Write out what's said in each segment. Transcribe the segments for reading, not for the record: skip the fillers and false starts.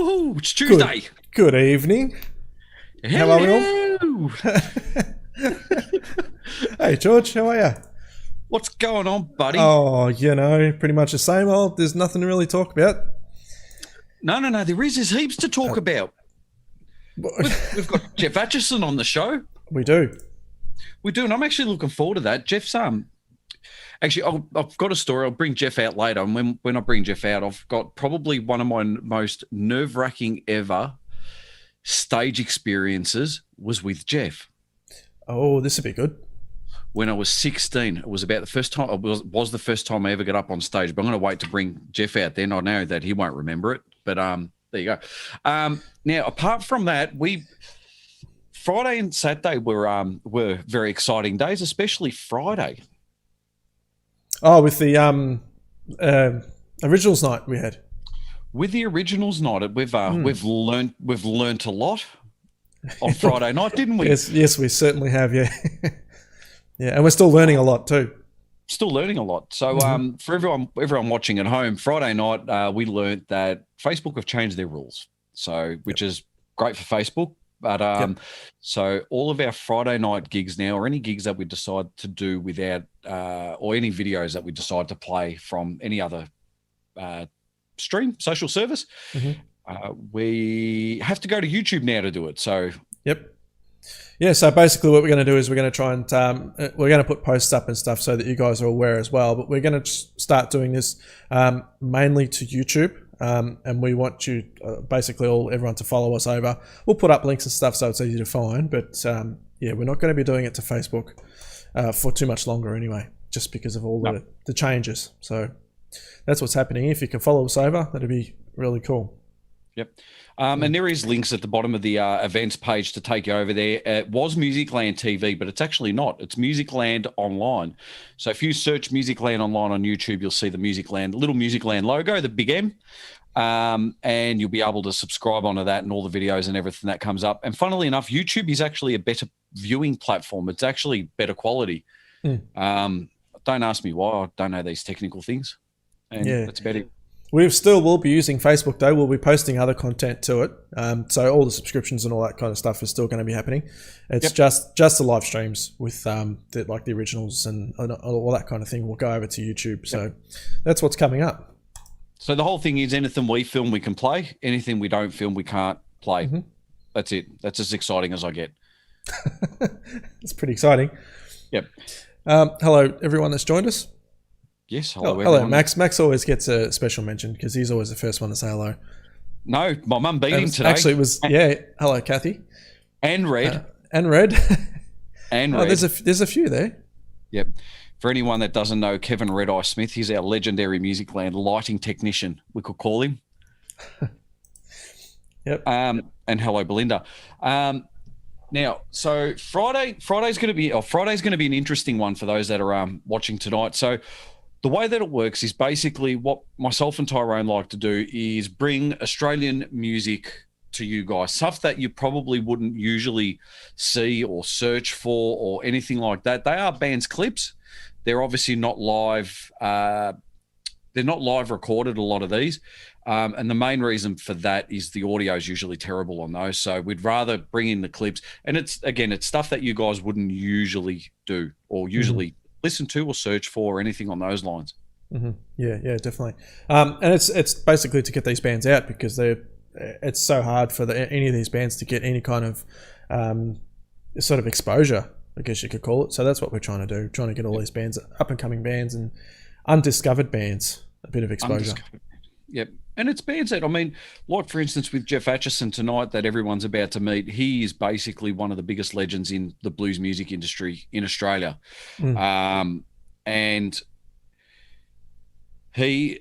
Woohoo! It's Tuesday. Good evening. How are we all? Hey, George, how are you? What's going on, buddy? Oh, pretty much the same old. There's nothing to really talk about. No. There is. There's heaps to talk about. We've got Geoff Achison on the show. We do. We do, and I'm actually looking forward to that. Geoff's actually, I've got a story. I'll bring Geoff out later, and when I bring Geoff out, I've got probably one of my most nerve-wracking ever stage experiences was with Geoff. Oh, this would be good. When I was 16, it was about the first time. It was the first time I ever got up on stage. But I'm going to wait to bring Geoff out then. I know that he won't remember it, but there you go. Now, apart from that, Friday and Saturday were very exciting days, especially Friday. Oh, with the originals night we had. With the originals night, we've learnt a lot on Friday night, didn't we? Yes, we certainly have. Yeah, yeah, and we're still learning a lot too. Still learning a lot. So, for everyone watching at home, Friday night we learnt that Facebook have changed their rules. So, which is great for Facebook. But so all of our Friday night gigs now, or any gigs that we decide to do without, or any videos that we decide to play from any other stream, social service, we have to go to YouTube now to do it. So yeah. So basically, what we're going to do is we're going to try and we're going to put posts up and stuff so that you guys are aware as well. But we're going to start doing this mainly to YouTube. And we want you, basically everyone to follow us over. We'll put up links and stuff so it's easy to find. But yeah, we're not going to be doing it to Facebook for too much longer anyway, just because of all the changes. So that's what's happening. If you can follow us over, that'd be really cool. Yep. And there is links at the bottom of the events page to take you over there. It was Musicland TV, but it's actually not. It's Musicland Online. So if you search Musicland Online on YouTube, you'll see the little Musicland logo, the big M, and you'll be able to subscribe onto that and all the videos and everything that comes up. And funnily enough, YouTube is actually a better viewing platform. It's actually better quality. Don't ask me why. I don't know these technical things. And it's better. We still will be using Facebook though. We'll be posting other content to it. So all the subscriptions and all that kind of stuff is still going to be happening. It's just the live streams with the originals and all that kind of thing will go over to YouTube. So that's what's coming up. So the whole thing is anything we film, we can play. Anything we don't film, we can't play. That's it. That's as exciting as I get. It's pretty exciting. Yep. Hello, everyone that's joined us. Yes, hello, hello, Max. Max always gets a special mention because he's always the first one to say hello. No, my mum beat him today. Actually, it was hello, Kathy. And Red. And Red. And Red. There's a few there. Yep. For anyone that doesn't know, Kevin Red Eye Smith, he's our legendary Musicland lighting technician, we could call him. Yep. And hello, Belinda. Now, so Friday's going to be an interesting one for those that are watching tonight. So the way that it works is basically what myself and Tyrone like to do is bring Australian music to you guys, stuff that you probably wouldn't usually see or search for or anything like that. They are bands clips. They're obviously not live. They're not live recorded, a lot of these. And the main reason for that is the audio is usually terrible on those. So we'd rather bring in the clips. And it's stuff that you guys wouldn't usually do or usually listen to or search for or anything on those lines. Yeah, definitely. And it's basically to get these bands out because it's so hard for any of these bands to get any kind of sort of exposure, I guess you could call it. So that's what we're trying to do, trying to get all these bands, up and coming bands and undiscovered bands, a bit of exposure. Yep. And it's bands that, like for instance with Geoff Achison tonight that everyone's about to meet, he is basically one of the biggest legends in the blues music industry in Australia. And he,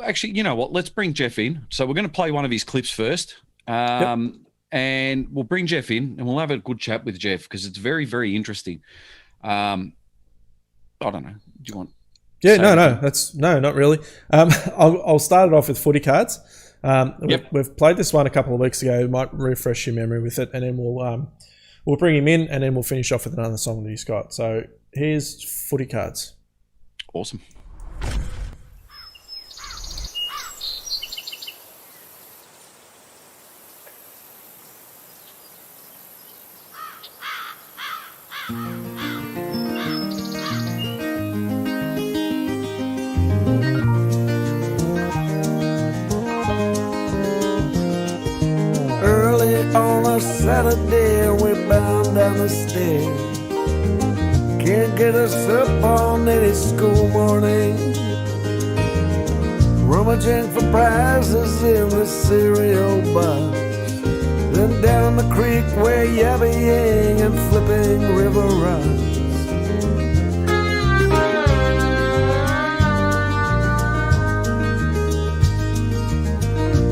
actually, you know what, let's bring Geoff in. So we're going to play one of his clips first. And we'll bring Geoff in and we'll have a good chat with Geoff because it's very, very interesting. I don't know. Do you want... Yeah, no, not really. I'll start it off with footy cards. We've played this one a couple of weeks ago. Might refresh your memory with it, and then we'll bring him in, and then we'll finish off with another song that he's got. So here's footy cards. Awesome. Early on a Saturday, we bound down the stairs. Can't get us up on any school morning. Rummaging for prizes in the cereal box. Then down the creek we're yabbying and flipping river rocks.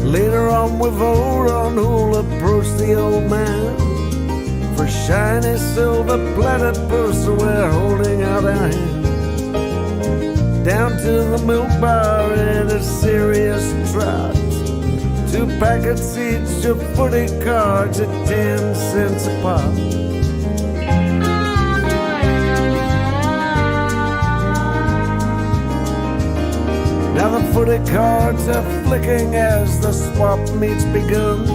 Later on we vote on who'll approach the old man for shiny silver platter purse, so we're holding out our hands. Down to the milk bar in a serious trot. 2 packets each of footy cards at 10 cents a pop. Now the footy cards are flicking as the swap meet's begun.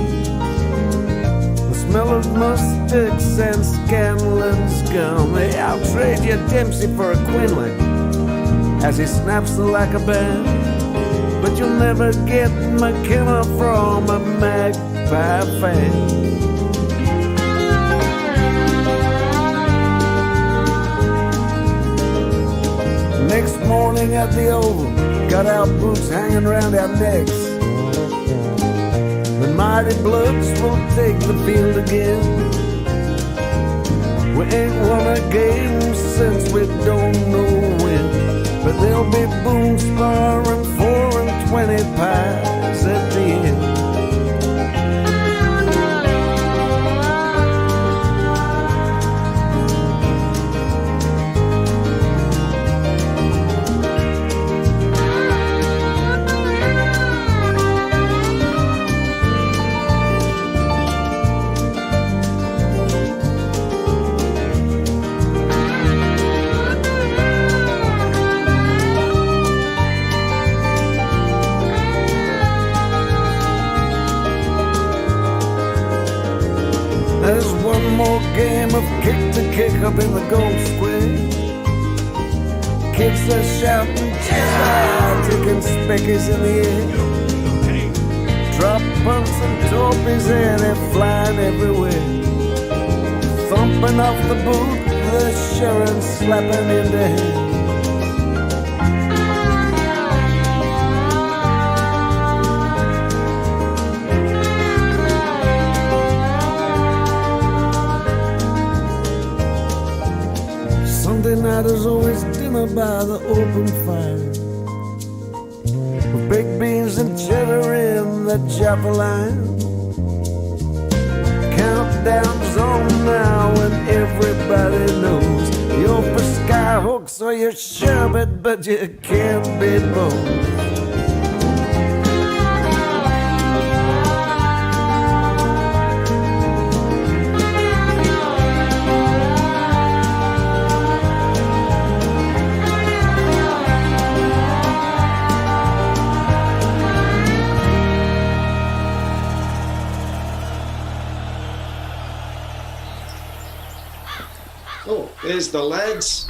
The smell of mustics and Scanlon's gum. They out-trade you Dempsey for a Quinlan as he snaps the like a band. But you'll never get McKenna from a Magpie fan. Next morning at the Oval, got our boots hanging round our necks. The mighty Bloods will take the field again. We ain't won a game since we don't know when, but there'll be boom sparring 4 and 20 pies at the end. There's one more game of kick to kick up in the goal square. Kids are shouting, "Jedi!" taking speckies in the air. Drop punts and torpedoes, and they're flying everywhere. Thumping off the boot, the Sharon slapping into hand. Sunday night is always dinner by the open fire, with baked beans and cheddar in the Jaffa line. Countdown's on now and everybody knows you're for skyhooks or you're sherbet, but you can't be both. Oh, there's the lads.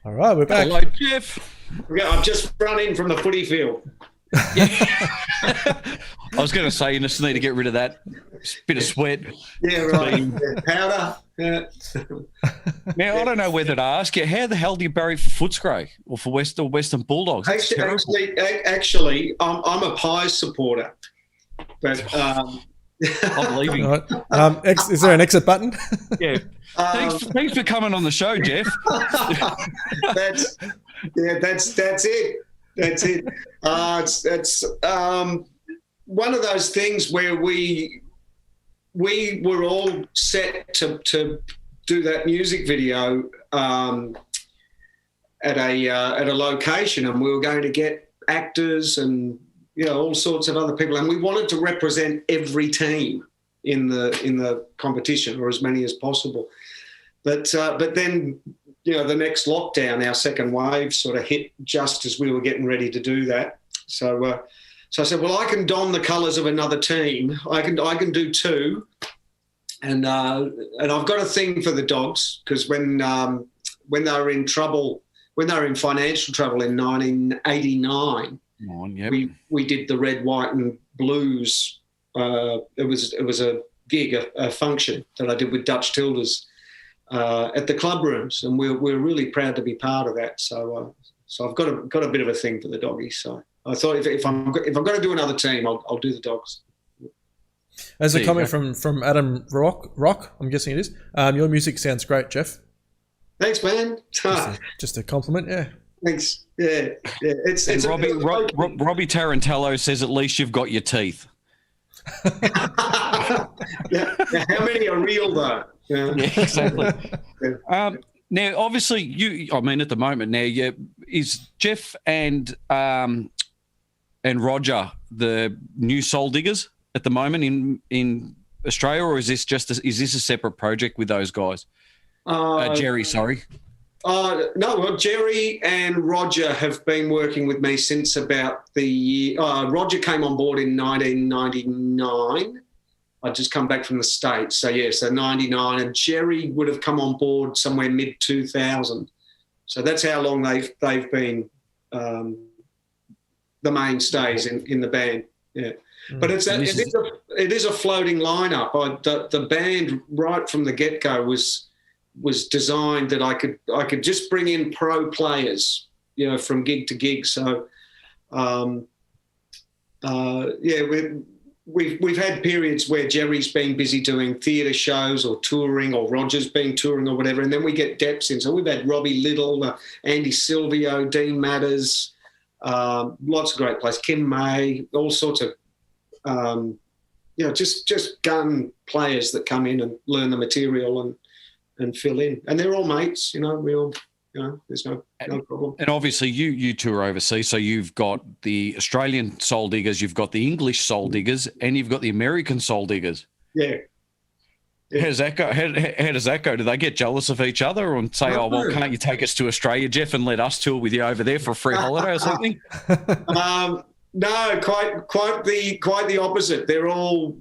All right, we're back. Hello, Geoff. Yeah, I've just run in from the footy field. I was going to say you just need to get rid of that bit of sweat. Yeah, right. Yeah, powder. Yeah. Now, I don't know whether to ask you, how the hell do you bury for Footscray or for Western Bulldogs? That's terrible. Actually, I'm a Pies supporter, but I'm leaving. Right. Is there an exit button? Yeah. Thanks for coming on the show, Geoff. That's it. That's it. It's one of those things where we were all set to do that music video at a location, and we were going to get actors and all sorts of other people, and we wanted to represent every team in the competition, or as many as possible. But then the next lockdown, our second wave, sort of hit just as we were getting ready to do that. So I said, well, I can don the colours of another team. I can do two, and I've got a thing for the dogs, because when they were in trouble, when they were in financial trouble in 1989, Yep. we did the Red, White and Blues. It was a gig, a function that I did with Dutch Tilders at the club rooms, and we're really proud to be part of that. So I've got a bit of a thing for the doggies. So I thought if I'm going to do another team, I'll do the dogs. There's a comment from Adam Rock, I'm guessing it is. Your music sounds great, Geoff. Thanks, man. Just a compliment, yeah. Thanks. Yeah. It's Robbie Tarantello says, at least you've got your teeth. Yeah. How many are real though? Yeah, exactly. Now, obviously, at the moment now, is Geoff and Roger the new Soul Diggers at the moment in Australia, or is this is this a separate project with those guys? Jerry, sorry. No, well, Jerry and Roger have been working with me since about the year. Roger came on board in 1999. I'd just come back from the States. So 99. And Jerry would have come on board somewhere mid-2000. So that's how long they've been the mainstays in the band. Yeah. But it is a floating lineup. The band right from the get-go was designed that I could just bring in pro players, from gig to gig. So, we've had periods where Jerry's been busy doing theatre shows or touring, or Roger's been touring or whatever, and then we get Deps in. So we've had Robbie Little, Andy Silvio, Dean Matters, lots of great players, Kim May, all sorts of, just gun players that come in and learn the material and fill in, and they're all mates. We all, there's no problem. And obviously, you two are overseas, so you've got the Australian Soul Diggers, you've got the English Soul Diggers, and you've got the American Soul Diggers. Yeah. How does that go? How does that go? Do they get jealous of each other and say, "Oh, well, can't you take us to Australia, Geoff, and let us tour with you over there for a free holiday or something?" No, quite the opposite. They're all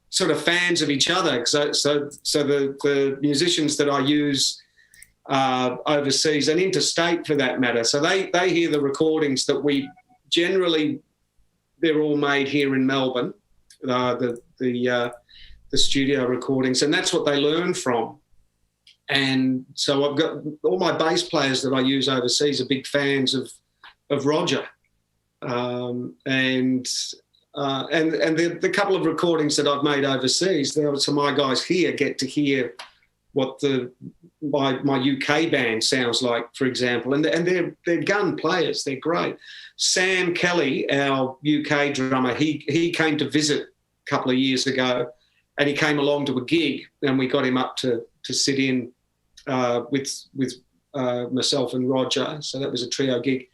sort of fans of each other. So the musicians that I use overseas and interstate, for that matter, so they hear the recordings that we generally, they're all made here in Melbourne, the studio recordings, and that's what they learn from. And so I've got all my bass players that I use overseas are big fans of Roger, and the couple of recordings that I've made overseas, so my guys here get to hear what my UK band sounds like, for example, and they're gun players. They're great. Sam Kelly, our UK drummer, he came to visit a couple of years ago, and he came along to a gig, and we got him up to sit in with myself and Roger. So that was a trio gig.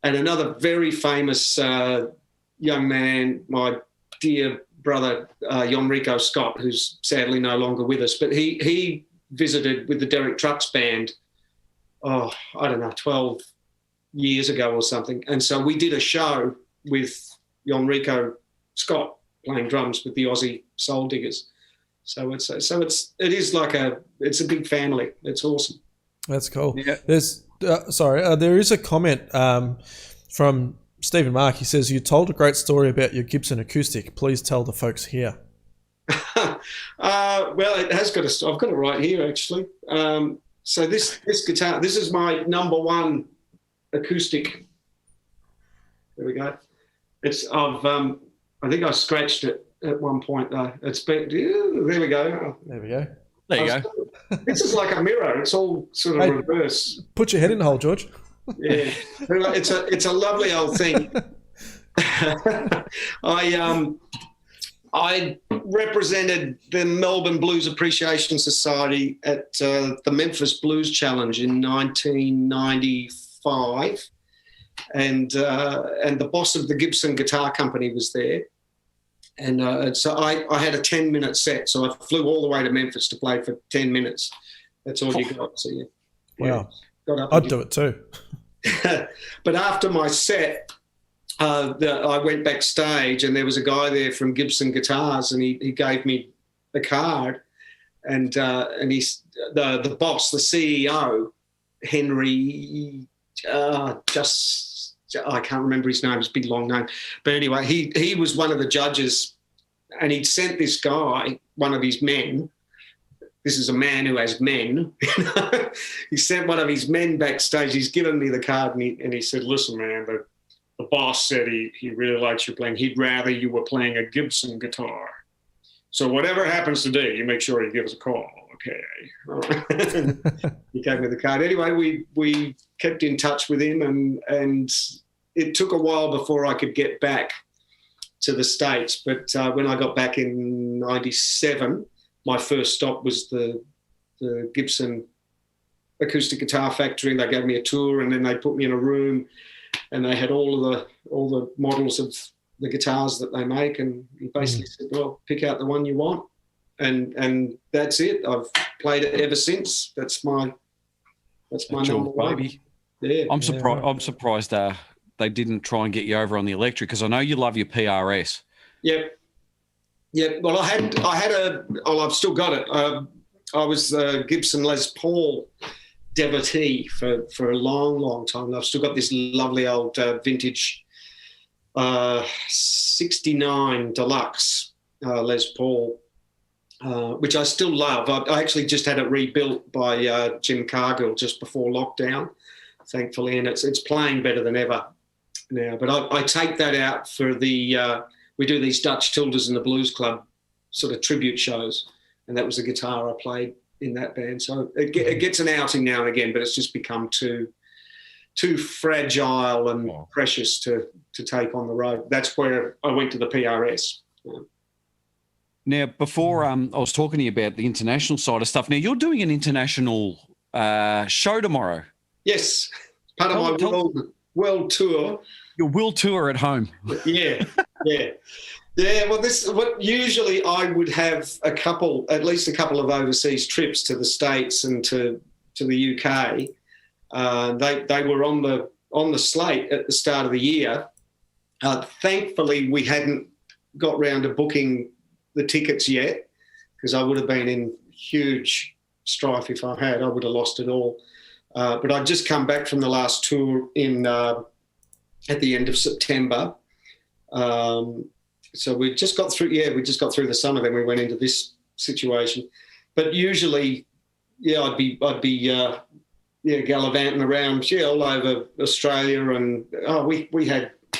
And another very famous young man, my dear brother, Enrico Scott, who's sadly no longer with us, but he visited with the Derek Trucks band, 12 years ago or something. And so we did a show with Enrico Scott playing drums with the Aussie Soul Diggers. So it's a big family. It's awesome. That's cool. Yeah. There is a comment from Stephen Mark. He says, "You told a great story about your Gibson acoustic. Please tell the folks here." Well, it has got I've got it right here, actually. So this guitar, this is my number one acoustic. There we go. I think I scratched it at one point though. It's been, there we go. There we go. There you go. This is like a mirror. It's all sort of reverse. Put your head in the hole, George. Yeah, it's a lovely old thing. I represented the Melbourne Blues Appreciation Society at the Memphis Blues Challenge in 1995, and the boss of the Gibson Guitar Company was there, and so I had a 10-minute set, so I flew all the way to Memphis to play for 10 minutes. That's all you got. So wow, I'd do it too. But after my set, I went backstage, and there was a guy there from Gibson Guitars, and he gave me the card, and he's the boss, the CEO, Henry. I can't remember his name. It's a big long name, but anyway, he was one of the judges, and he'd sent this guy, one of his men. This is a man who has men. He sent one of his men backstage. He's given me the card, and he said, "Listen, man, the boss said he really likes you playing. He'd rather you were playing a Gibson guitar. So whatever happens today, you make sure you give us a call, okay?" All right. He gave me the card. Anyway, we kept in touch with him, and it took a while before I could get back to the States. But when I got back in '97, my first stop was the Gibson Acoustic Guitar Factory, and they gave me a tour, and then they put me in a room, and they had all the models of the guitars that they make, and he basically said, "Well, pick out the one you want," and that's it. I've played it ever since. That's my number one. Baby. Yeah, I'm surprised. I'm surprised they didn't try and get you over on the electric, because I know you love your PRS. Yep. Well, I've still got it. I was a Gibson Les Paul devotee for a long, long time. I've still got this lovely old vintage 69 Deluxe Les Paul, which I still love. I actually just had it rebuilt by Jim Cargill just before lockdown, thankfully, and it's playing better than ever now. But I take that out for we do these Dutch Tilders in the Blues Club sort of tribute shows, and that was the guitar I played in that band. So it gets an outing now and again, but it's just become too fragile and precious to take on the road. That's where I went to the PRS. Now, before I was talking to you about the international side of stuff. Now, you're doing an international show tomorrow. Yes, part of my world tour. Your world tour at home. Yeah. Well, what usually I would have at least a couple of overseas trips to the States and to the UK. They were on the slate at the start of the year. Thankfully, we hadn't got round to booking the tickets yet, because I would have been in huge strife if I had. I would have lost it all. But I'd just come back from the last tour at the end of September. So we just got through the summer, then we went into this situation. But usually, I'd be gallivanting around, all over Australia, and there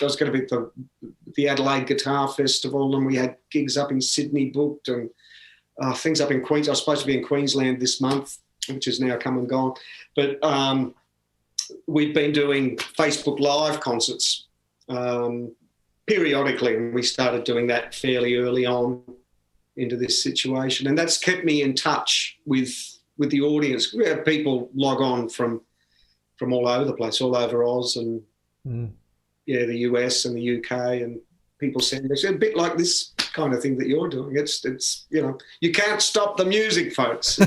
was going to be the Adelaide Guitar Festival, and we had gigs up in Sydney booked, and things up in Queens. I was supposed to be in Queensland this month, which has now come and gone. But we've been doing Facebook Live concerts periodically, and we started doing that fairly early on into this situation, and that's kept me in touch with the audience. We have people log on from all over the place, all over Oz and the US and the UK, and people send us a bit like this kind of thing that you're doing. It's you can't stop the music, folks.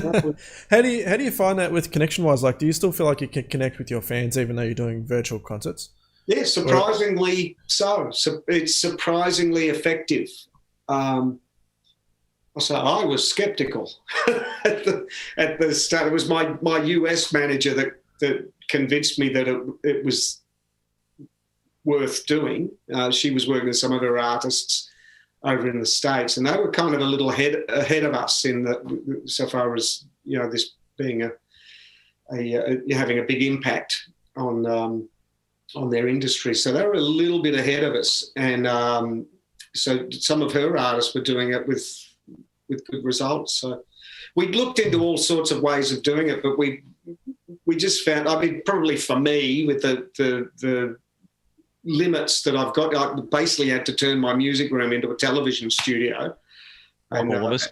How do you find that with connection wise? Like, do you still feel like you can connect with your fans even though you're doing virtual concerts? Yeah, surprisingly so. It's surprisingly effective. So I was skeptical at the start. It was my US manager that convinced me that it was worth doing. She was working with some of her artists over in the States, and they were kind of a little ahead of us so far as this being having a big impact on their industry. So they were a little bit ahead of us, and so some of her artists were doing it with good results. So we looked into all sorts of ways of doing it, but we just found, probably for me, with the limits that I've got, I basically had to turn my music room into a television studio. And all of us.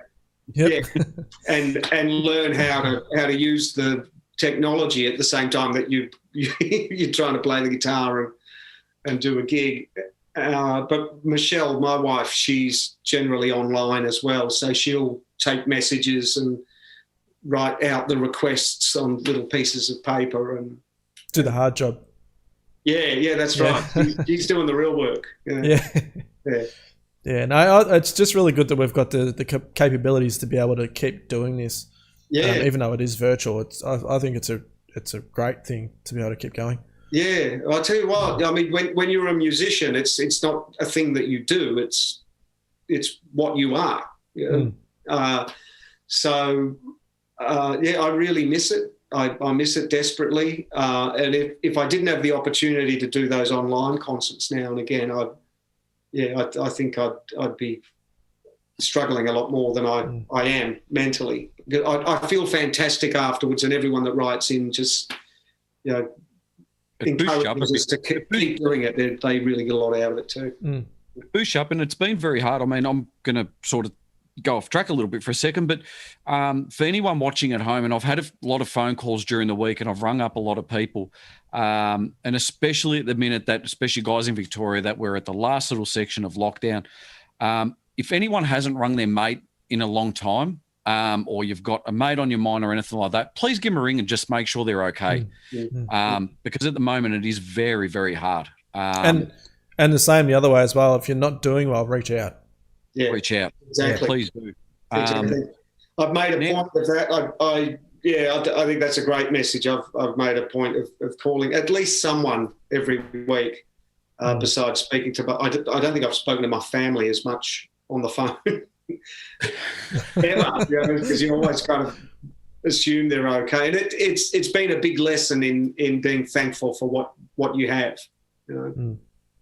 Yep. Yeah, and learn how to use the technology at the same time that you're trying to play the guitar and do a gig. But Michelle, my wife, she's generally online as well, so she'll take messages and write out the requests on little pieces of paper and do the hard job. Yeah, that's right. She's doing the real work. Yeah. Yeah, no, it's just really good that we've got the capabilities to be able to keep doing this. Yeah. Even though it is virtual, I think it's a great thing to be able to keep going. Yeah, I'll tell you what. I mean, when you're a musician, it's not a thing that you do. It's what you are. You know? I really miss it. I miss it desperately. And if I didn't have the opportunity to do those online concerts now and again, I think I'd be struggling a lot more than I am mentally. I feel fantastic afterwards, and everyone that writes in just, encourages us to keep doing it. They really get a lot out of it too. Boosh up, and it's been very hard. I mean, I'm going to sort of go off track a little bit for a second, but for anyone watching at home, and I've had a lot of phone calls during the week, and I've rung up a lot of people, and especially at the minute that, especially guys in Victoria, that we're at the last little section of lockdown. If anyone hasn't rung their mate in a long time, or you've got a mate on your mind or anything like that, please give them a ring and just make sure they're okay. Because at the moment it is very, very hard. And the same the other way as well. If you're not doing well, reach out. Yeah, reach out. Exactly. Yeah, please do. Exactly. I've made a point of that. I think that's a great message. I've made a point of calling at least someone every week, besides speaking to. But I don't think I've spoken to my family as much on the phone ever, because you always kind of assume they're okay. And it's been a big lesson in being thankful for what you have.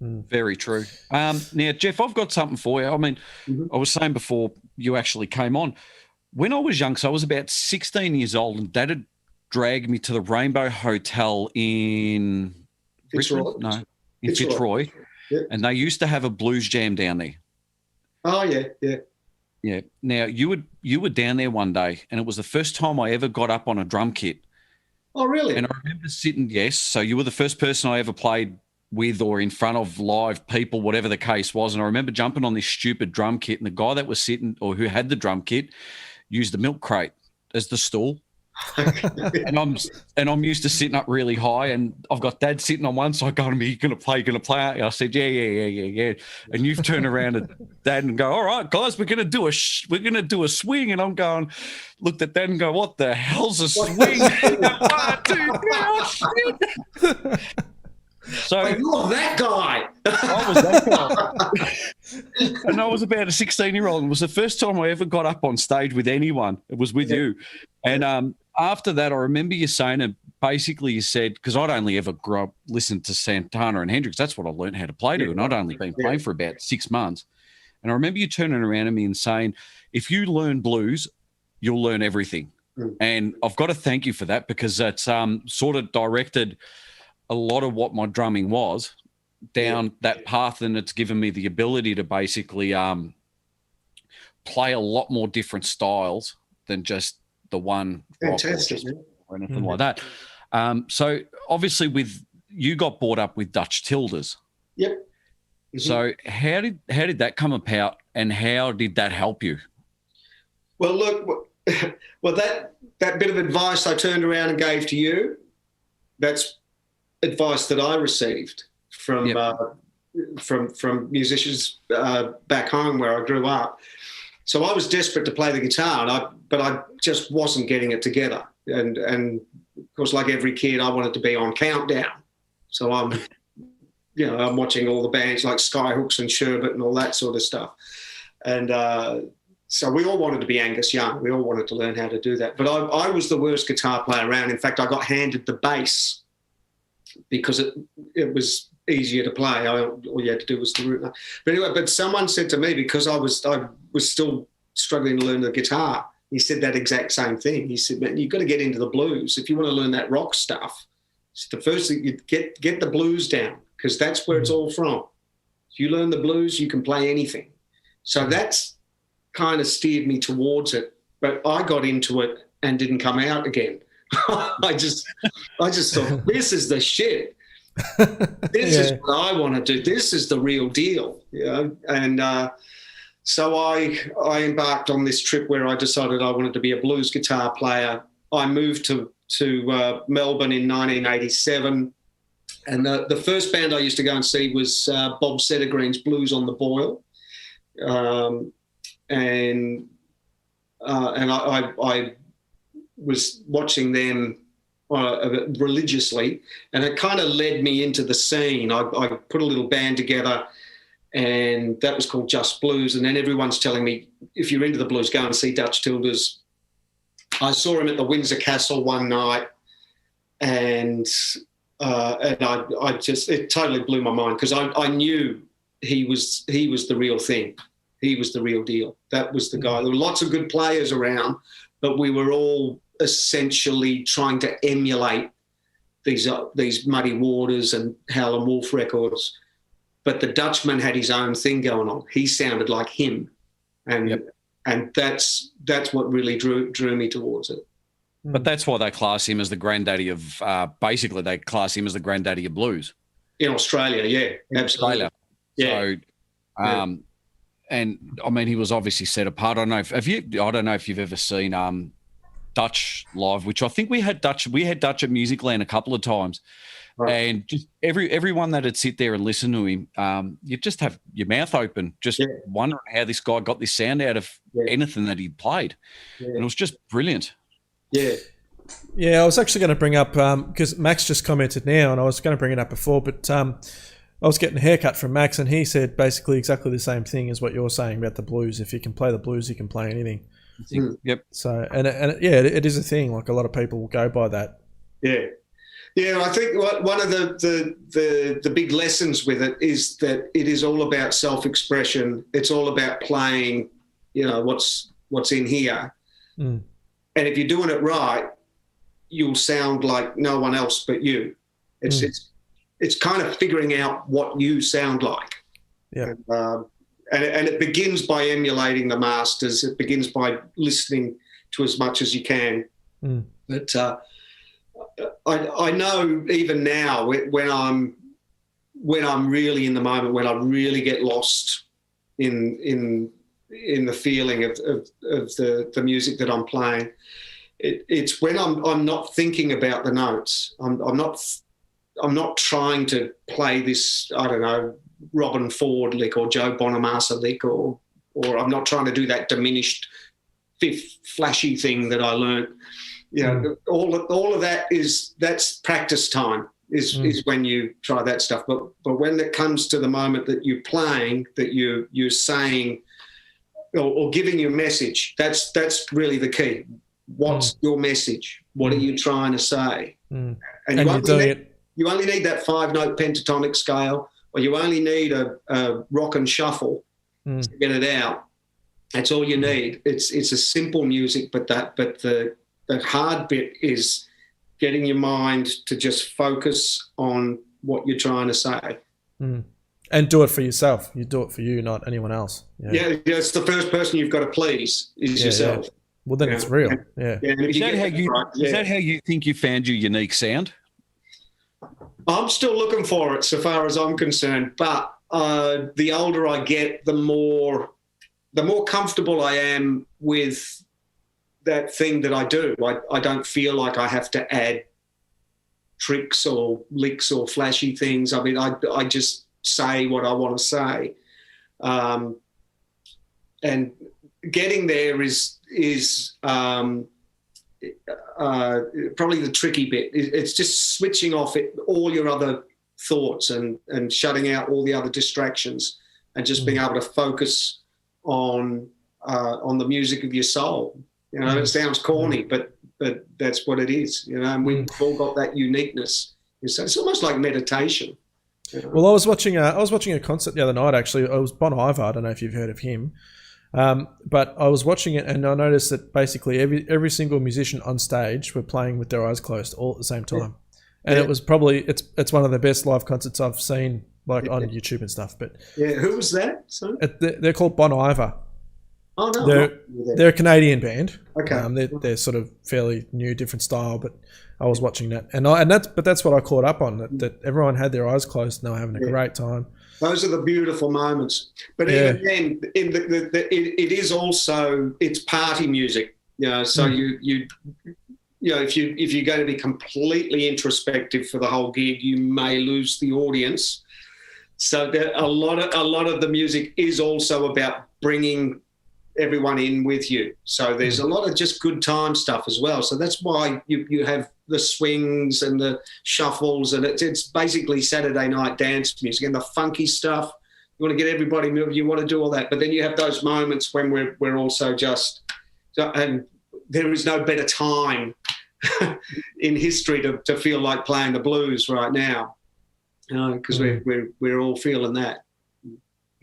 Very true. Now, Geoff, I've got something for you. I mean, I was saying before you actually came on, when I was young, so I was about 16 years old, and Dad had dragged me to the Rainbow Hotel in Fitzroy. Fitzroy. Yep. And they used to have a blues jam down there. Oh, yeah. Yeah. Now, you were down there one day, and it was the first time I ever got up on a drum kit. Oh, really? And I remember sitting, yes, so you were the first person I ever played with or in front of live people, whatever the case was. And I remember jumping on this stupid drum kit, and the guy that was sitting, or who had the drum kit, used the milk crate as the stool. and I'm used to sitting up really high, and I've got Dad sitting on one side going to me, "You gonna play? I said, yeah. And you've turned around at Dad and go, "All right, guys, we're gonna do a swing." And I'm going, looked at Dad and go, "What the hell's a swing?" 1, 2, 3, oh, shit. So you're that guy. I was that guy. And I was about a 16-year-old. It was the first time I ever got up on stage with anyone. It was with you. And after that, I remember you saying it. Basically, you said, because I'd only ever listened to Santana and Hendrix. That's what I learned how to play to. And I'd only been playing for about 6 months. And I remember you turning around at me and saying, if you learn blues, you'll learn everything. And I've got to thank you for that, because that's sort of directed a lot of what my drumming was down that path, and it's given me the ability to basically play a lot more different styles than just the one rock or anything like that. So obviously with you got brought up with Dutch Tildas. Yep. So how did that come about, and how did that help you? Well, look, that bit of advice I turned around and gave to you, that's advice that I received from musicians back home where I grew up. So I was desperate to play the guitar, but I just wasn't getting it together. And of course, like every kid, I wanted to be on Countdown. So I'm watching all the bands like Skyhooks and Sherbet and all that sort of stuff. And so we all wanted to be Angus Young. We all wanted to learn how to do that. But I was the worst guitar player around. In fact, I got handed the bass because it was easier to play. All you had to do was the root. But anyway, someone said to me, because I was still struggling to learn the guitar, he said that exact same thing. He said, "Man, you've got to get into the blues. If you want to learn that rock stuff, it's the first thing, you get the blues down, because that's where it's all from. If you learn the blues, you can play anything." So that's kind of steered me towards it. But I got into it and didn't come out again. I just thought, this is the shit. This is what I want to do. This is the real deal, And so I embarked on this trip where I decided I wanted to be a blues guitar player. I moved to Melbourne in 1987, and the first band I used to go and see was Bob Settergreen's Blues on the Boil. and I was watching them religiously, and it kind of led me into the scene. I put a little band together, and that was called Just Blues. And then everyone's telling me, if you're into the blues, go and see Dutch Tilders. I saw him at the Windsor Castle one night, and I just, it totally blew my mind, because I knew he was the real thing. He was the real deal. That was the guy. There were lots of good players around, but we were all essentially trying to emulate these Muddy Waters and Howlin' Wolf records. But the Dutchman had his own thing going on. He sounded like him, and that's what really drew me towards it. But that's why they class him as the granddaddy of basically they class him as the granddaddy of blues in Australia. Yeah, absolutely. Australia. Yeah. So, and I mean, he was obviously set apart. I don't know if you've ever seen Dutch live, which I think we had Dutch at Musicland a couple of times. Right. And just everyone that'd sit there and listen to him, you just have your mouth open, just wondering how this guy got this sound out of anything that he played. And it was just brilliant. Yeah. Yeah, I was actually going to bring up, because Max just commented now, and I was going to bring it up before, but I was getting a haircut from Max, and he said basically exactly the same thing as what you're saying about the blues. If you can play the blues, you can play anything. Yep. So, and it is a thing. Like, a lot of people will go by that. Yeah. Yeah, I think one of the big lessons with it is that it is all about self-expression. It's all about playing, what's in here. Mm. And if you're doing it right, you'll sound like no one else but you. It's kind of figuring out what you sound like. Yeah. And it begins by emulating the masters. It begins by listening to as much as you can. Mm. But I know even now when I'm really in the moment, when I really get lost in the feeling of the music that I'm playing, it's when I'm not thinking about the notes. I'm not trying to play this, I don't know, Robin Ford lick or Joe Bonamassa lick, or I'm not trying to do that diminished fifth flashy thing that I learned. All of that's practice time is when you try that stuff. But when it comes to the moment that you're playing, that you're saying or giving your message, that's really the key. What's your message? What are you trying to say? Mm. And you only need that 5-note pentatonic scale, or you only need a rock and shuffle to get it out. That's all you need. It's a simple music, but the hard bit is getting your mind to just focus on what you're trying to say. Mm. And do it for yourself. You do it for you, not anyone else. Yeah, it's the first person you've got to please is yourself. Yeah. Well, then it's real. Is that how you think you found your unique sound? I'm still looking for it, so far as I'm concerned. But the older I get, the more comfortable I am with that thing that I do. I don't feel like I have to add tricks or licks or flashy things. I mean, I just say what I want to say, and getting there is probably the tricky bit. It's just switching off all your other thoughts and shutting out all the other distractions, and just being able to focus on the music of your soul. It sounds corny, but that's what it is. And we've all got that uniqueness. It's almost like meditation. Well, I was watching a concert the other night. Actually, it was Bon Iver. I don't know if you've heard of him. But I was watching it, and I noticed that basically every single musician on stage were playing with their eyes closed all at the same time, and it was probably it's one of the best live concerts I've seen, like on YouTube and stuff. But who was that? They're called Bon Iver. Oh no, they're a Canadian band. Okay, they're sort of fairly new, different style. But I was watching that, that's what I caught up on. That everyone had their eyes closed and they were having a great time. Those are the beautiful moments. But even then, it is also, it's party music. So if you're going to be completely introspective for the whole gig, you may lose the audience. So a lot of the music is also about bringing everyone in with you. So there's a lot of just good time stuff as well. So that's why you have the swings and the shuffles, and it's basically Saturday night dance music and the funky stuff. You want to get everybody moving, you want to do all that. But then you have those moments when we're also just, and there is no better time in history to feel like playing the blues right now, because we're all feeling that.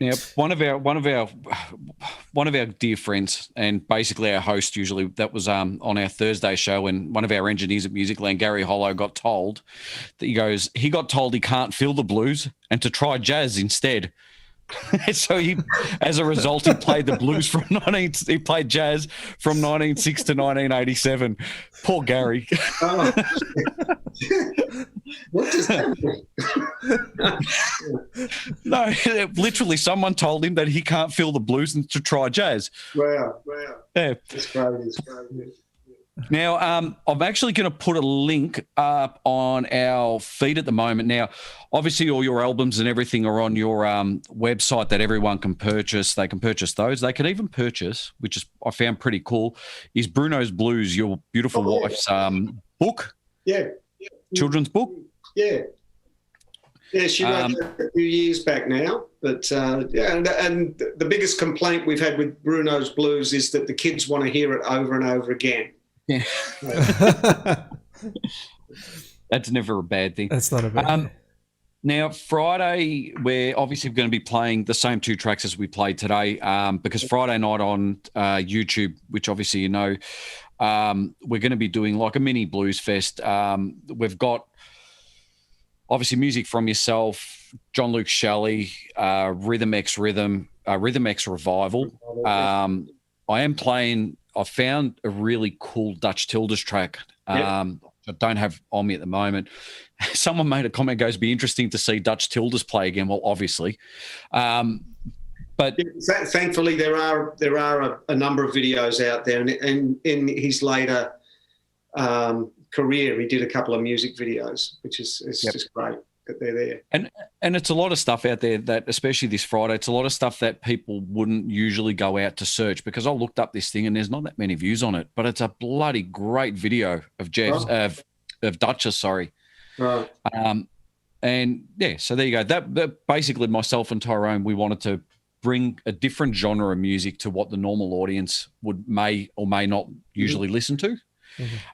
Now, one of our dear friends, and basically our host usually, that was on our Thursday show, and one of our engineers at Musicland, Gary Hollow, got told that he got told he can't feel the blues and to try jazz instead. So as a result, he played the blues he played jazz from 1906 to 1987. Poor Gary. Oh. What does that mean? No, literally, someone told him that he can't feel the blues and to try jazz. Wow. Yeah. It's great. Now, I'm actually going to put a link up on our feed at the moment. Now, obviously, all your albums and everything are on your website that everyone can purchase. They can purchase those. They can even purchase, which is I found pretty cool, is Bruno's Blues, your beautiful wife's book. Yeah. Children's book. Yeah. Yeah, she wrote that a few years back now. But, and the biggest complaint we've had with Bruno's Blues is that the kids want to hear it over and over again. Yeah. That's never a bad thing. That's not a bad thing. Now, Friday, we're obviously going to be playing the same two tracks as we played today, because Friday night on YouTube, which obviously you know, we're going to be doing like a mini blues fest. We've got obviously music from yourself, John Luke Shelley, Rhythm X Revival. I found a really cool Dutch Tildes track. I don't have on me at the moment. Someone made a comment, goes, be interesting to see Dutch Tildes play again. Well, obviously. But thankfully there are a number of videos out there, and in his later career, he did a couple of music videos, which is just great that they're there. And it's a lot of stuff out there that, especially this Friday, it's a lot of stuff that people wouldn't usually go out to search, because I looked up this thing and there's not that many views on it, but it's a bloody great video of Geoff's, of Dutch's, sorry. Right. And yeah, so there you go. That basically, myself and Tyrone, we wanted to bring a different genre of music to what the normal audience may or may not usually listen to.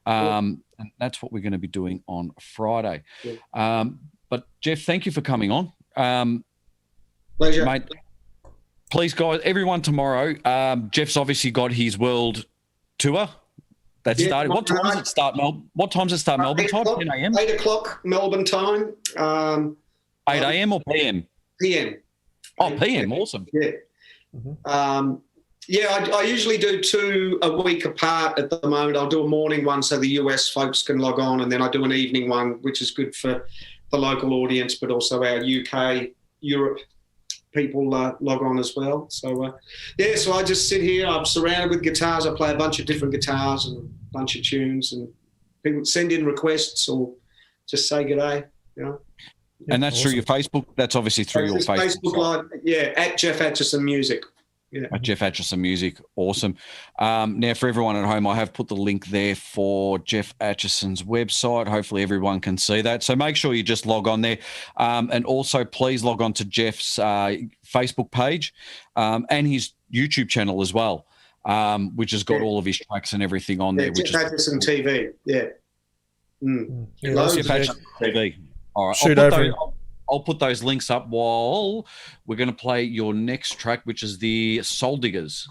And that's what we're going to be doing on Friday. But Geoff, thank you for coming on. Pleasure. Mate, please, guys, everyone tomorrow, Geoff's obviously got his world tour. That's starting. What time does it start, Melbourne? What time does it start, Melbourne time? 10 a.m.? 8 o'clock Melbourne time. 8 a.m. or p.m.? PM. Oh, p.m. Awesome. Yeah. I usually do 2 a week apart at the moment. I'll do a morning one so the US folks can log on, and then I do an evening one, which is good for the local audience, but also our UK, Europe people log on as well. So, so I just sit here. I'm surrounded with guitars. I play a bunch of different guitars and a bunch of tunes, and people send in requests or just say g'day, you know. And that's through your Facebook? That's obviously through your Facebook Live. Yeah, at Geoff Achison Music. Yeah. At Geoff Achison Music. Awesome. Now, for everyone at home, I have put the link there for Geoff Achison's website. Hopefully everyone can see that. So make sure you just log on there. And also please log on to Geoff's Facebook page and his YouTube channel as well, which has got all of his tracks and everything on there. Geoff Achison TV, yeah. Geoff Achison TV. All right. I'll put those links up while we're going to play your next track, which is the Soul Diggers.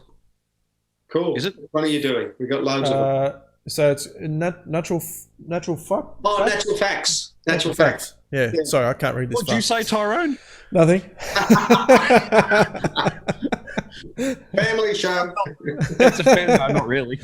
Cool. Is it? What are you doing? We've got loads of them. So it's natural fuck. Oh, Natural Facts. Natural Facts. Yeah. Sorry, I can't read this. What did you say, Tyrone? Nothing. Family show. It's a family. No, not really.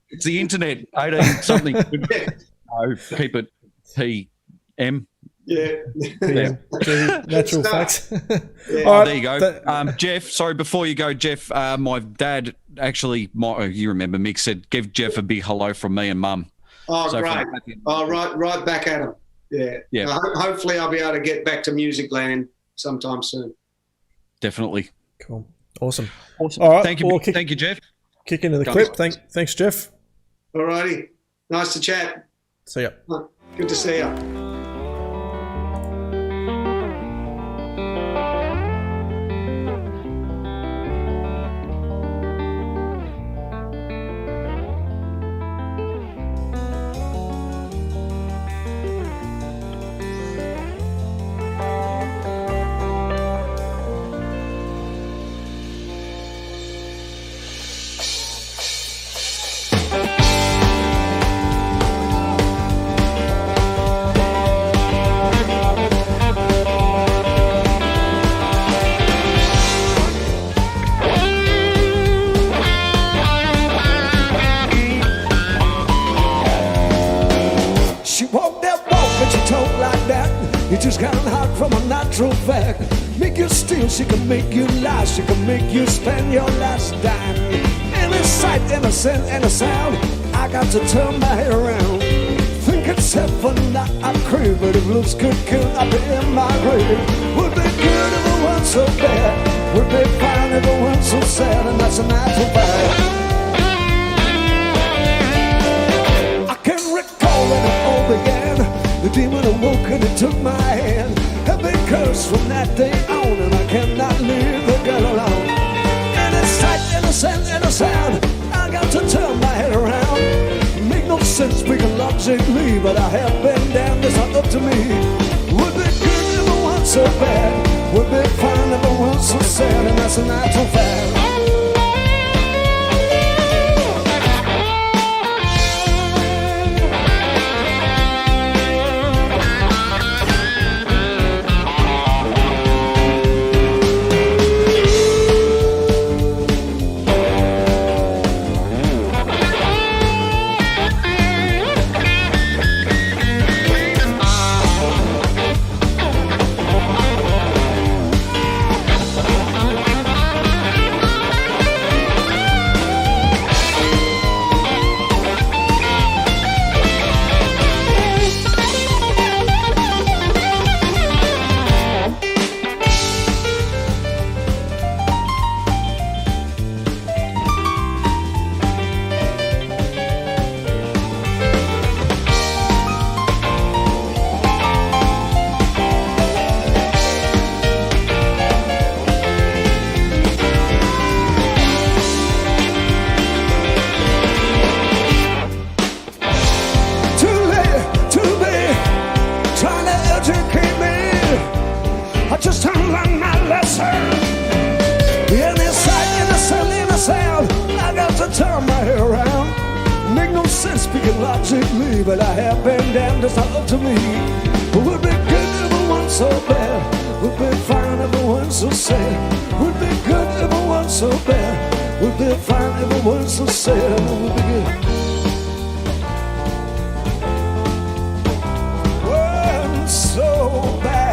It's the internet. 18 something. No, keep it PM. Yeah. Natural facts. Oh, there you go. Geoff, sorry, before you go, Geoff, my dad actually, you remember Mick said, give Geoff a big hello from me and Mum. Oh, so great. Right back at him. Yeah. Yeah. Hopefully I'll be able to get back to Musicland sometime soon. Definitely. Cool. Awesome. Awesome. All right. Thank you. Well, Thank you, Geoff. Kick into the Go. clip. Thanks, Geoff. All righty. Nice to chat. See ya. Good to see you. She walked that walk and she talked like that. It just got hot from a natural fact. Make you steal, she can make you lie. She can make you spend your last dime. Any sight, any scent, any sound, I got to turn my head around. Think it's heaven that I crave, but if looks could kill, I'd be in my grave. Would be good if it weren't so bad. Would be fine if it weren't so sad, and that's a natural fact. When it all began, the demon awoke and it took my hand. I've been cursed from that day on, and I cannot leave the girl alone. And a sight, and a scent, and a sound, I got to turn my head around. Make no sense speaking logically, but I have been damned, it's not up to me. Would be good if it weren't so bad. Would be fine if it weren't so sad, and that's a natural fact. Just to learn my lesson. In the sight, in the sound, in the sound, I got to turn my head around. Make no sense speaking logically, but I have been damned, it's not up to me. Would be good if it weren't so bad. Would be fine if it weren't so sad. Would be good if it weren't so bad. Would be fine if it weren't so sad. Would be good. Weren't so bad.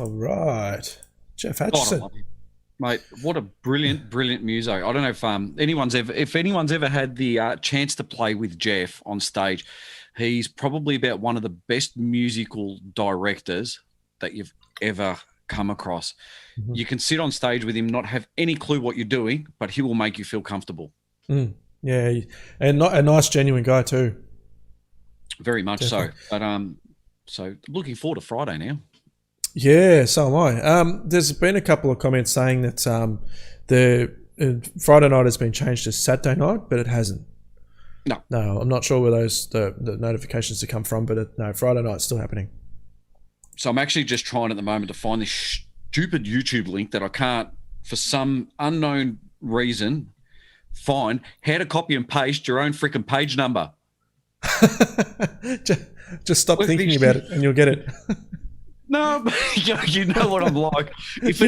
All right. Geoff God, I Achison. love him. Mate, what a brilliant muso. I don't know if anyone's ever had the chance to play with Geoff on stage. He's probably about one of the best musical directors that you've ever come across. Mm-hmm. You can sit on stage with him, not have any clue what you're doing, but he will make you feel comfortable. Yeah, and not a nice, genuine guy too. Very much Definitely. so. But so looking forward to Friday now. Yeah, so am I. There's been a couple of comments saying that the Friday night has been changed to Saturday night, but it hasn't. No, I'm not sure where the notifications to come from, but no, Friday night's still happening. So I'm actually just trying at the moment to find this stupid YouTube link that I can't, for some unknown reason, find how to copy and paste your own freaking page number. Just stop thinking about it and you'll get it. No, you know what I'm like. If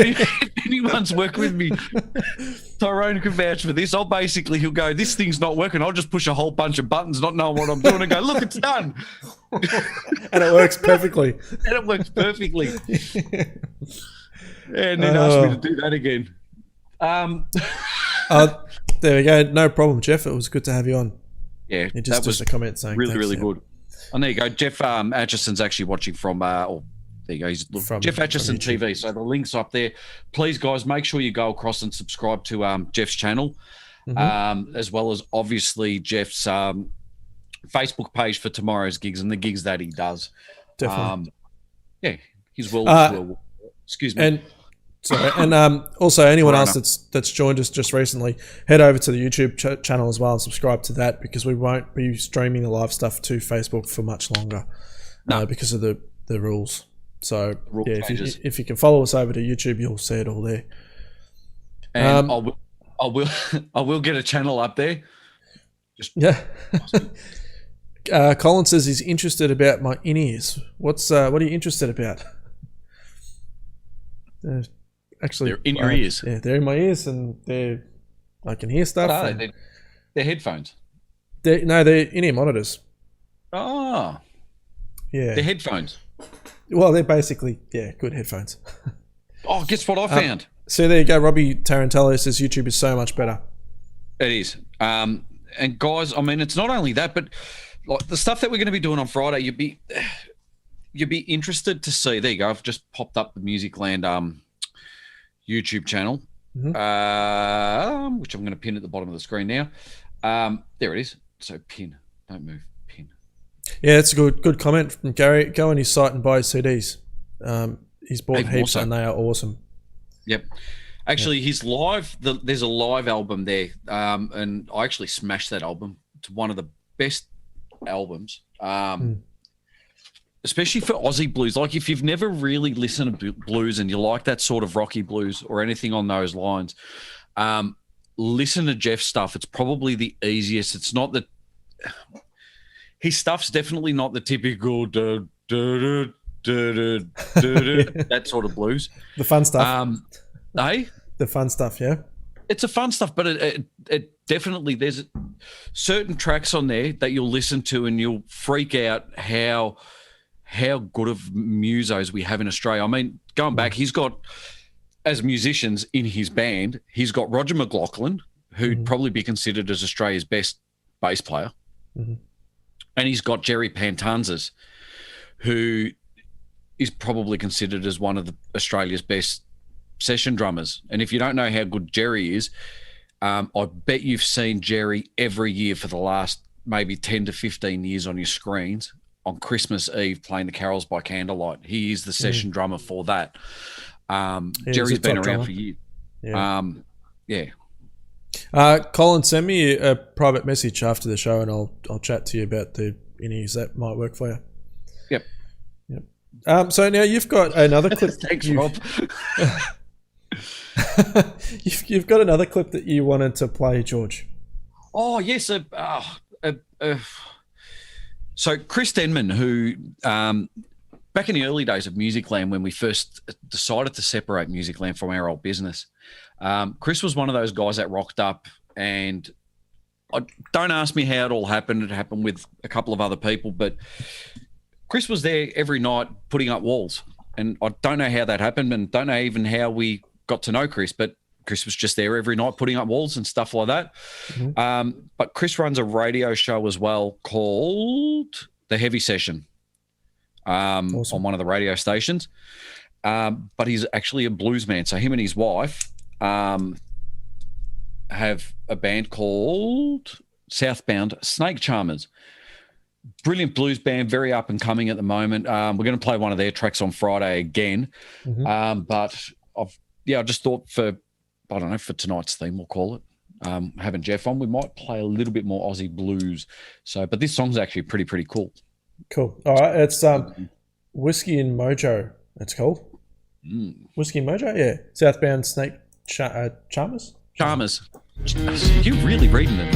anyone's worked with me, Tyrone can vouch for this. He'll go, this thing's not working. I'll just push a whole bunch of buttons, not knowing what I'm doing, and go, look, it's done. And it works perfectly. And then ask me to do that again. There we go. No problem, Geoff. It was good to have you on. Yeah, That was a comment saying really good. And there you go. Geoff Achison's actually watching from there you go. He's Geoff Achison TV. So the link's up there. Please, guys, make sure you go across and subscribe to Geoff's channel, as well as obviously Geoff's Facebook page for tomorrow's gigs and the gigs that he does. Definitely. Yeah, he's well. Excuse me. And also anyone else that's joined us just recently, head over to the YouTube channel as well and subscribe to that, because we won't be streaming the live stuff to Facebook for much longer because of the rules. So if you can follow us over to YouTube, you'll see it all there. And I will get a channel up there. Colin says he's interested about my in-ears. What are you interested about? Actually, they're in your ears. Yeah, they're in my ears, and I can hear stuff. They're headphones. They're in-ear monitors. Oh, yeah, they're headphones. Well, they're basically good headphones. Oh, guess what I found? So there you go. Robbie Tarantello says YouTube is so much better. It is. And guys, I mean, it's not only that, but like the stuff that we're going to be doing on Friday, you'd be interested to see. There you go. I've just popped up the Musicland YouTube channel, which I'm going to pin at the bottom of the screen now. There it is. So pin. Don't move. Pin. Yeah, that's a good comment from Gary. Go on his site and buy his CDs. He's bought heaps and they are awesome. Yep. Actually, his live, there's a live album there, and I actually smashed that album. It's one of the best albums, especially for Aussie blues. Like if you've never really listened to blues and you like that sort of rocky blues or anything on those lines, listen to Geoff's stuff. It's probably the easiest. It's not the his stuff's definitely not the typical that sort of blues. The fun stuff. The fun stuff, yeah. It's a fun stuff, but it definitely, there's certain tracks on there that you'll listen to and you'll freak out how good of musos we have in Australia. I mean, going back, he's got, as musicians in his band, he's got Roger McLaughlin, who'd probably be considered as Australia's best bass player. And he's got Jerry Pantanzas, who is probably considered as one of Australia's best session drummers. And if you don't know how good Jerry is, I bet you've seen Jerry every year for the last maybe 10 to 15 years on your screens on Christmas Eve playing the carols by candlelight. He is the session drummer for that. Jerry's been around for years. Colin, send me a private message after the show and I'll chat to you about the innings. That might work for you. Yep. So now you've got another clip. Thanks, Rob. You've got another clip that you wanted to play, George. Oh, yes. So Chris Denman, who back in the early days of Musicland, when we first decided to separate Musicland from our old business, Chris was one of those guys that rocked up, and don't ask me how it all happened. It happened with a couple of other people, but Chris was there every night putting up walls and I don't know how that happened, and don't know even how we got to know Chris, but Chris was just there every night putting up walls and stuff like that. But Chris runs a radio show as well called The Heavy Session on one of the radio stations. But he's actually a blues man. So him and his wife have a band called Southbound Snake Charmers. Brilliant blues band, very up and coming at the moment. We're going to play one of their tracks on Friday again. But I just thought for tonight's theme, we'll call it, having Geoff on, we might play a little bit more Aussie blues. So, but this song's actually pretty cool. Cool. All right, it's Whiskey and Mojo. It's called Whiskey and Mojo. Yeah, Southbound Snake Charmers. Charmers. You're really reading it.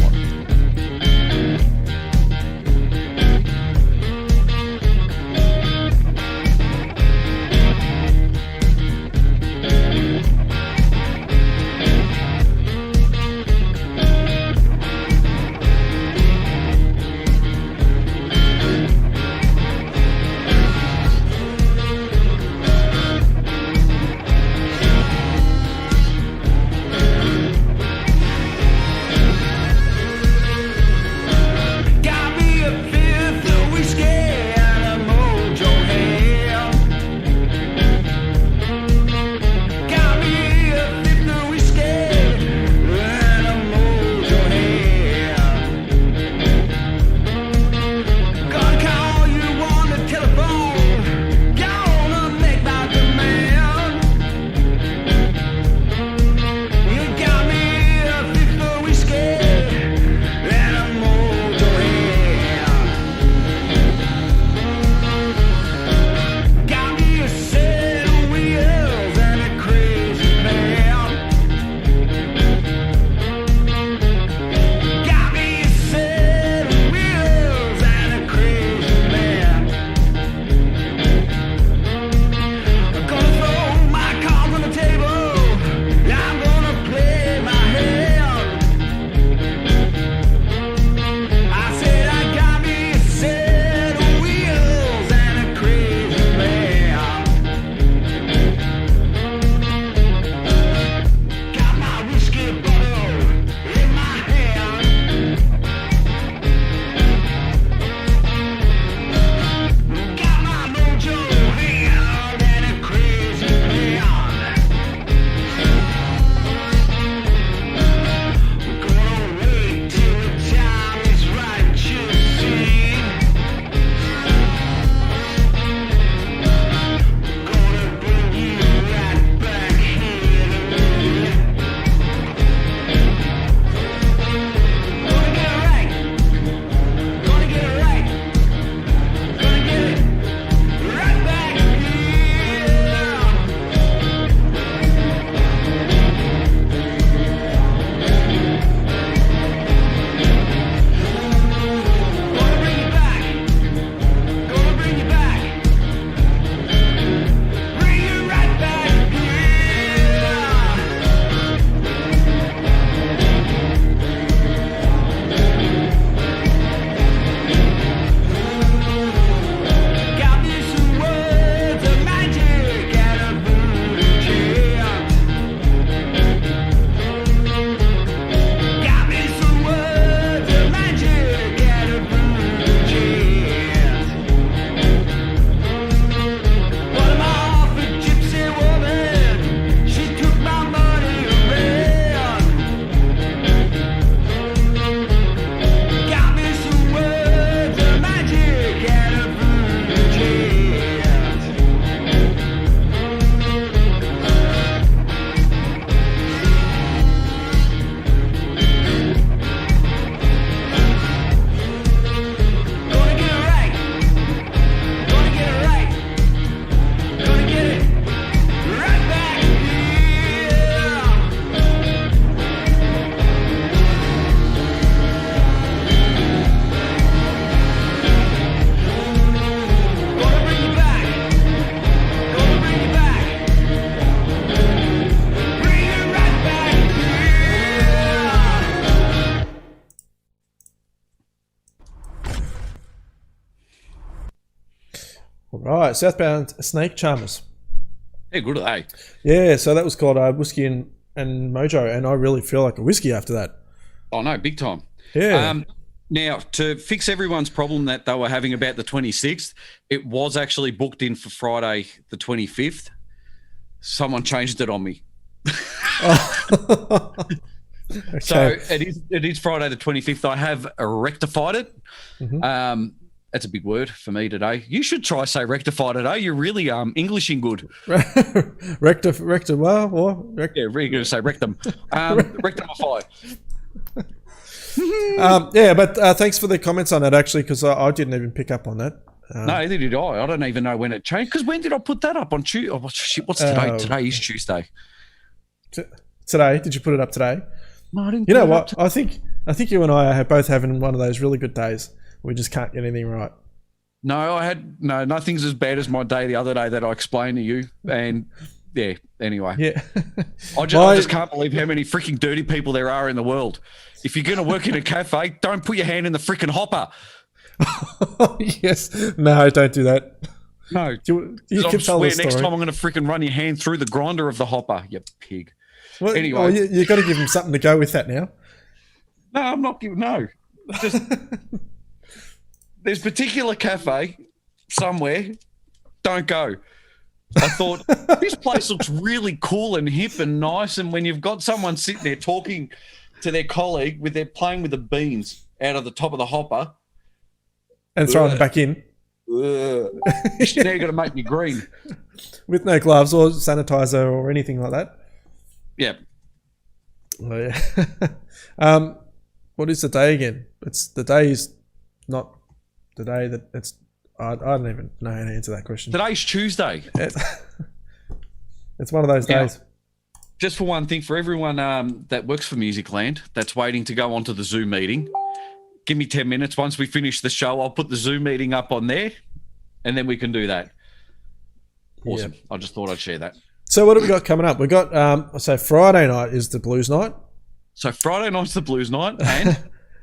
Right, Southbound Snake Charmers. Yeah, good at they. Yeah, so that was called Whiskey and Mojo, and I really feel like a whiskey after that. Oh no, big time. Yeah. Now, to fix everyone's problem that they were having about the 26th, it was actually booked in for Friday the 25th. Someone changed it on me. Okay. So it is Friday the 25th. I have rectified it. Mm-hmm. That's a big word for me today. You should try say rectify today. You're really Englishing good. Rectum. Well, Yeah, really going to say rectum. Rectify. yeah, but thanks for the comments on that, actually, because I didn't even pick up on that. No, neither did I. I don't even know when it changed. Because when did I put that up on Tuesday? Oh, shit, what's today? Today is Tuesday. Today? Did you put it up today? No, I didn't. You know what? I think you and I are both having one of those really good days. We just can't get anything right. No, nothing's as bad as my day the other day that I explained to you. And yeah, anyway. Yeah. I just can't believe how many freaking dirty people there are in the world. If you're going to work in a cafe, don't put your hand in the freaking hopper. Yes. No, don't do that. No. You can tell the story. Next time I'm going to freaking run your hand through the grinder of the hopper, you pig. Well, anyway. Oh, you got to give him something to go with that now. No, I'm not giving, no. Just, there's a particular cafe somewhere, don't go. I thought, this place looks really cool and hip and nice, and when you've got someone sitting there talking to their colleague with their playing with the beans out of the top of the hopper. And throwing them back in. Now you're going to make me green. With no gloves or sanitizer or anything like that. Yeah. Oh, yeah. What is the day again? The day is not the day that it's. I don't even know how to answer that question. Today's Tuesday. It's one of those days. Just for one thing, for everyone that works for Musicland that's waiting to go onto the Zoom meeting, give me 10 minutes. Once we finish the show, I'll put the Zoom meeting up on there, and then we can do that. Awesome. Yep. I just thought I'd share that. So what have we got coming up? We got so Friday night is the blues night. So Friday night's the blues night, and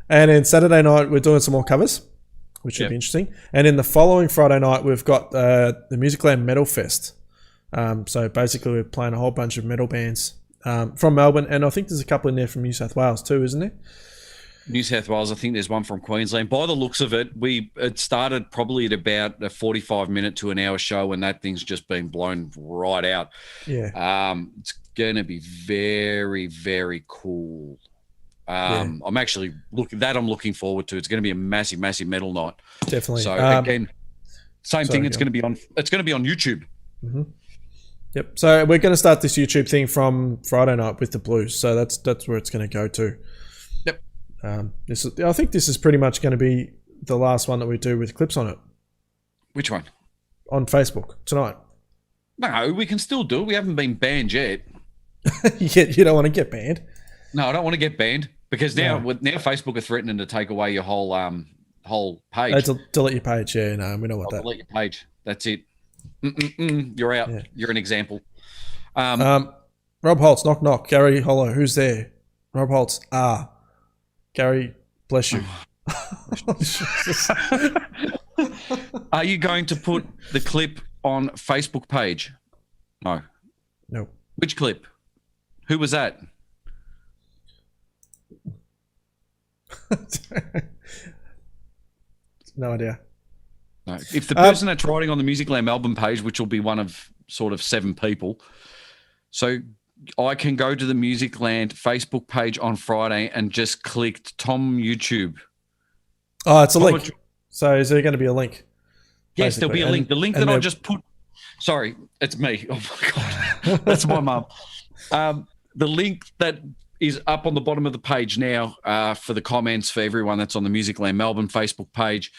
and then Saturday night we're doing some more covers, which should be interesting. And then the following Friday night we've got the Musicland Metal Fest. So basically we're playing a whole bunch of metal bands from Melbourne, and I think there's a couple in there from New South Wales too, isn't there? New South Wales, I think there's one from Queensland. By the looks of it, it started probably at about a 45-minute to an hour show, and that thing's just been blown right out. Yeah. It's going to be very, very cool. I'm actually I'm looking forward to. It's going to be a massive, massive metal night. Definitely. So again, same thing. It's going to be on YouTube. Mm-hmm. Yep. So we're going to start this YouTube thing from Friday night with the blues. So that's where it's going to go to. Yep. I think this is pretty much going to be the last one that we do with clips on it. Which one? On Facebook tonight. No, we can still do it. We haven't been banned yet. You don't want to get banned. No, I don't want to get banned because now Facebook are threatening to take away your whole page. Delete your page. Yeah, no, we know what that. Delete your page. That's it. You're out. Yeah. You're an example. Rob Holtz, knock knock. Gary Hollow, who's there? Rob Holtz. Gary, bless you. Are you going to put the clip on Facebook page? No. No. Which clip? Who was that? No idea. No. If the person that's writing on the Musicland Melbourne page, which will be one of sort of 7 people, so I can go to the Musicland Facebook page on Friday and just click Tom YouTube. Oh, it's a link. So is there going to be a link? Yes, there'll be a link. The link that I just put. Sorry, it's me. Oh my God, that's my mum. The link that is up on the bottom of the page now for the comments for everyone that's on the Musicland Melbourne Facebook page.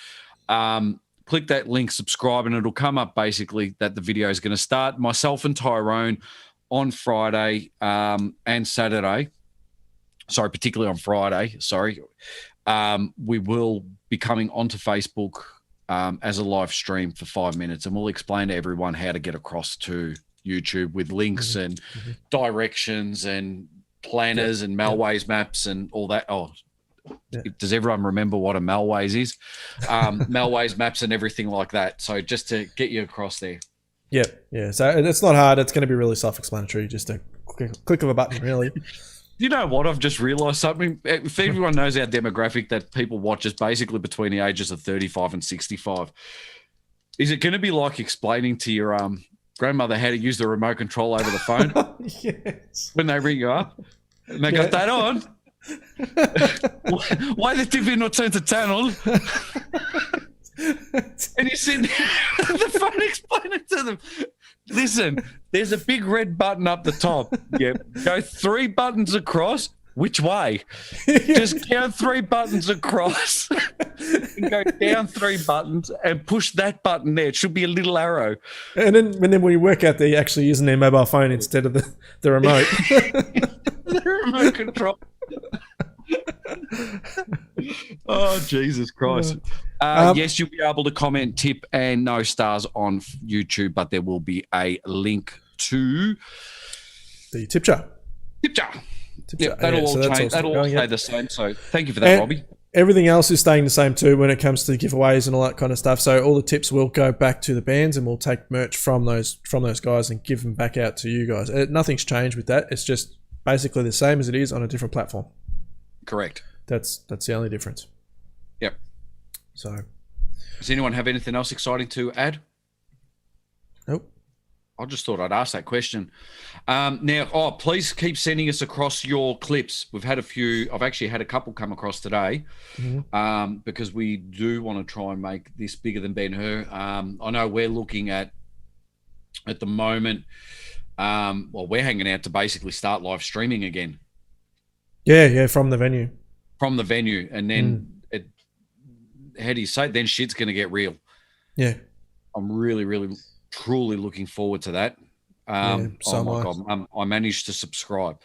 Click that link, subscribe, and it'll come up basically that the video is going to start. Myself and Tyrone on Friday and Saturday. Sorry, particularly on Friday. Sorry. We will be coming onto Facebook as a live stream for 5 minutes, and we'll explain to everyone how to get across to YouTube with links and directions and planners and Melways maps and all that. Does everyone remember what a Melways is? Melways maps and everything like that. So just to get you across there. Yeah, yeah. So it's not hard. It's going to be really self-explanatory. Just a click of a button, really. You know what? I've just realised something. If everyone knows our demographic that people watch is basically between the ages of 35 and 65, is it going to be like explaining to your grandmother how to use the remote control over the phone Yes. when they ring you up? And they got that on. Why the TV not turn to channel? And you're sitting there on the phone explaining to them, listen, there's a big red button up the top. Yep. Go 3 buttons across. Which way? Just count 3 buttons across and go down 3 buttons and push that button there. It should be a little arrow. And then we work out they're actually using their mobile phone instead of the remote. The remote control. Oh, Jesus Christ. Yes, you'll be able to comment, tip, and no stars on YouTube, but there will be a link to the tip jar. Tip jar. Yep, that'll all change. That'll all stay the same. So thank you for that, and Robbie. Everything else is staying the same too when it comes to giveaways and all that kind of stuff. So all the tips will go back to the bands, and we'll take merch from those guys and give them back out to you guys. Nothing's changed with that. It's just basically the same as it is on a different platform. Correct. That's the only difference. Yep. So, does anyone have anything else exciting to add? Nope. I just thought I'd ask that question. Now, please keep sending us across your clips. We've had a few. I've actually had a couple come across today, because we do want to try and make this bigger than Ben-Hur. I know we're looking at the moment. We're hanging out to basically start live streaming again. Yeah, from the venue. From the venue, and then how do you say? Then shit's going to get real. Yeah, I'm really, really, truly looking forward to that. Oh my God, I managed to subscribe.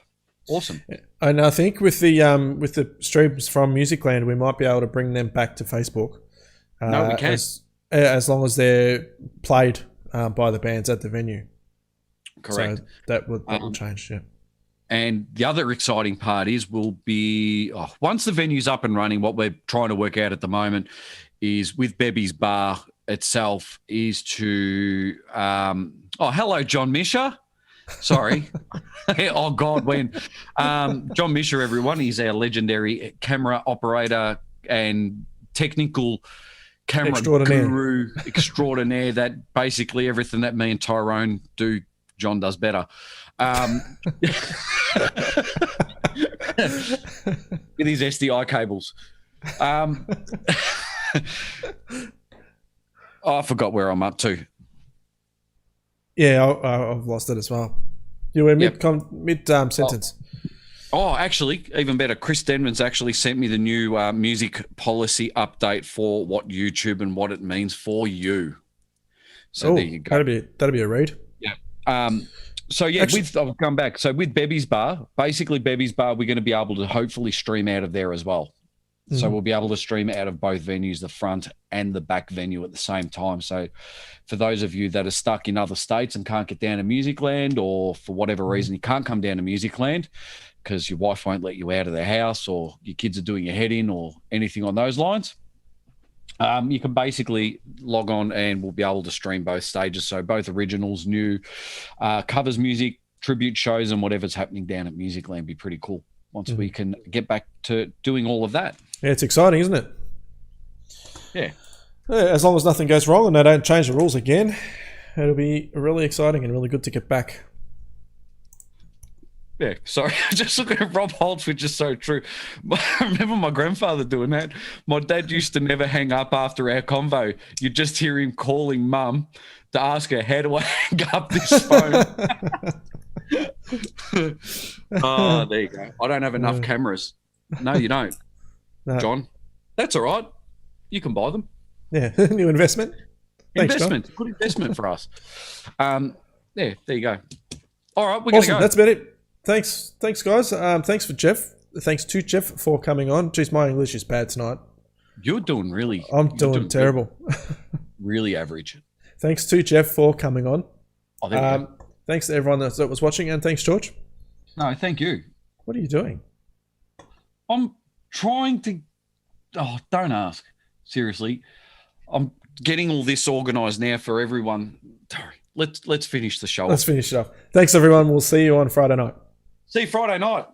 Awesome. And I think with the streams from Musicland, we might be able to bring them back to Facebook. No, we can. As long as they're played by the bands at the venue. Correct. So that will change. Yeah. And the other exciting part will be once the venue's up and running, what we're trying to work out at the moment is with Bebby's Bar itself is to hello, John Misha. Sorry. Oh, God, when John Misha, everyone, he's our legendary camera operator and technical camera guru extraordinaire that basically everything that me and Tyrone do, John does better. With his SDI cables. I forgot where I'm up to. Yeah, I've lost it as well. You were mid sentence. Actually, even better. Chris Denman's actually sent me the new music policy update for what YouTube and what it means for you. So there you go. That'll be a read. Yeah. So yeah, I'll come back. So with Bebby's Bar, basically Bebby's Bar, we're going to be able to hopefully stream out of there as well. Mm-hmm. So we'll be able to stream out of both venues, the front and the back venue at the same time. So for those of you that are stuck in other states and can't get down to Musicland, or for whatever reason you can't come down to Musicland because your wife won't let you out of the house, or your kids are doing your head in, or anything on those lines, you can basically log on and we'll be able to stream both stages. So both originals, new covers music, tribute shows, and whatever's happening down at Musicland. Be pretty cool once we can get back to doing all of that. Yeah, it's exciting, isn't it? Yeah. As long as nothing goes wrong and they don't change the rules again, it'll be really exciting and really good to get back. Yeah, sorry. Just looking at Rob Holtz, which is so true. I remember my grandfather doing that. My dad used to never hang up after our convo. You'd just hear him calling Mum to ask her, how do I hang up this phone? Oh, there you go. I don't have enough cameras. No, you don't, John. That's all right. You can buy them. Yeah, new investment. Thanks, investment. John. Good investment for us. Yeah, there you go. All right, we're going to go. That's about it. Thanks, guys. Thanks to Geoff for coming on. Jeez, my English is bad tonight. You're doing really. I'm doing terrible. Really average. Thanks to Geoff for coming on. Oh, there we go. Thanks to everyone that was watching, and thanks, George. No, thank you. What are you doing? I'm trying to. Oh, don't ask. Seriously, I'm getting all this organised now for everyone. Let's finish the show. Let's finish it off. Thanks, everyone. We'll see you on Friday night. See you Friday night.